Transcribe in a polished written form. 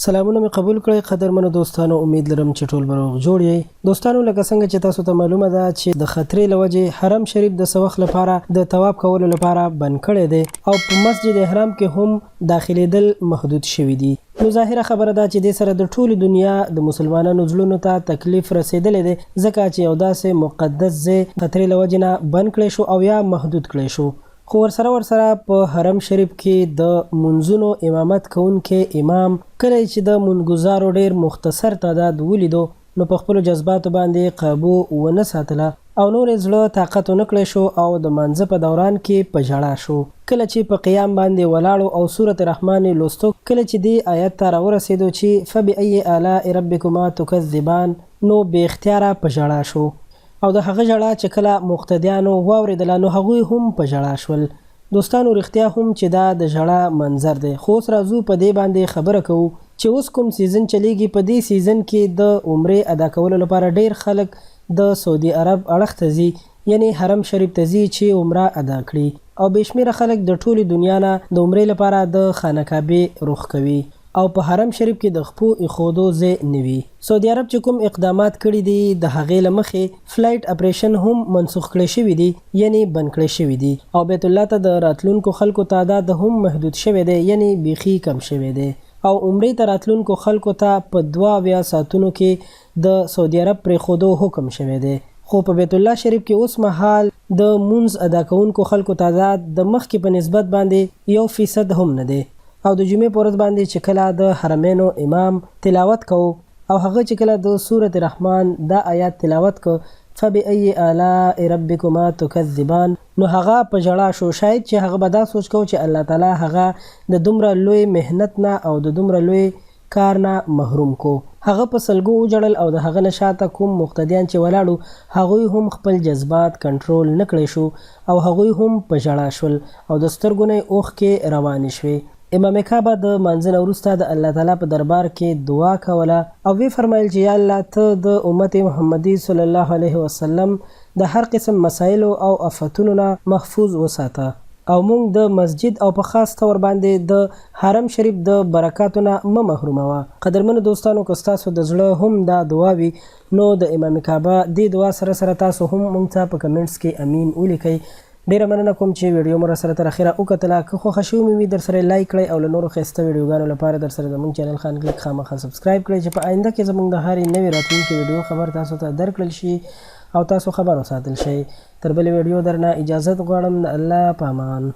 سلامونه می قبول کړئ قدرمنو دوستانو، امید لرم چې ټول به روغ جوړ یې. دوستانو لکه څنګه چې تاسو ته معلومه ده چې د خطرې له وجې حرم شریف د څه وخت لپاره د طواف کولو لپاره بند کړی دی او په مسجد احرام کې هم داخلېدل محدود شوي دي. نو ظاهره خبره ده چې دې سره د ټولې دنیا د مسلمانانو زړونو ته تکلیف رسېدلی دی، ځکه چې یو داسې مقدس ځای خطرې له وجې نه بند کړی شو او یا محدود کړی شو. خو ورسره په حرم شریف کې د منځونو امامت کوونکی امام کله چې د منګزارو ډیر مختصر تعداد ولیدو نو په خپلو جذباتو باندې قابو ونه ساتله او نور یې زړه طاقت ونه کړی شو او د مانځه په دوران کې په ژړا شو. کله چې په قیام باندې ولاړو او سورة رحمان لوستو، کله چې دې آیت ته راورسېدو چې فبأي آلاء ربکما تکذبان، نو بې اختیاره په ژړا شو او د هغه ژړا چې کله مقتدیانو واورېدله نو هغوی هم په ژړا شول. دوستانو رښتیا هم چې دا د ژړا منظر دی، خو اوس راځو په دې باندې خبره کوو چې اوس کوم سیزن چلیږي. په دې سیزن کې د عمرې ادا کولو لپاره ډیر خلک د سعودي عرب اړخ ته ځي، یعنی حرم شریف ته ځي چې عمره ادا کړي، او بېشمېره خلک د ټولې دنیا نه د عمرې لپاره د خانه کعبې رخ کوي او په حرم شریف کې د خپو ایښودو ځای نه وي. سعودي عرب چې کوم اقدامات کړي دي د هغې له مخې فلایټ اپریشن هم منسوخ کړی شوي دي، یعنی بند کړی شوي دي، او بیت الله ته د راتلونکو خلکو تعداد هم محدود شوی دی، یعنی بیخي کم شوی دی، او عمرې ته راتلونکو خلکو ته په 72 ساعتونو کې د سعودي عرب پرېښودو حکم شوی دی. خو په بیت الله شریف کې اوس مهال د مونځ ادا کوونکو خلکو تعداد د مخکې په نسبت باندې 1% هم نه دی. او د جمعې په ورځ باندې چې کله د حرمینو امام تلاوت کو او هغه چې کله د سورة رحمان دا آیات تلاوت کو فبأي آلاء ربکما تکذبان، نو هغه په ژړا شو. شاید چې هغه به دا سوچ کو چې الله تعالی هغه د دومره لوی محنت نه او د دومره لوی کار نه محروم کو. هغه په سلګو وجړل او د هغه نه شاته کوم مقتدیان چې ولاړو هغوی هم خپل جذبات کنټرول نه کړی شو او هغوی هم په ژړا شول او د سترګو نه اوښکې روانې شوې. امام کعبه د مانځه نه وروسته د الله تعالی په دربار کې دعا کوله او وی فرمایل چې یا الله ته د امت محمدي صلی الله علیه وسلم د هر قسم مسایلو او آفتونو نه محفوظ وساته او موږ د مسجد او په خاص طور باندې د حرم شریف د برکاتو نه مه محروموه. قدرمنو دوستانو، که ستاسو د زړه هم دا دعا وي نو د امام کعبه دې دعا سره تاسو هم موږ ته په کمنټس کې امین ولیکئ. ډیره مننه کوم چې ویډیو مو راسره تر اخره وکتله. که خوښه شوې مې وي در سره لایک کړئ او له نورو ښایسته ویډیوګانو لپاره در سره زموږ چینل خان کلیک خامخا سبسکرایب کړئ چې په آینده کې زموږ د هرې نوې راتلونکې ویډیو خبر تاسو ته درکړل شي او تاسو خبر وساتل شئ. تر بلې ویډیو درنه اجازت غواړم. د الله په امان.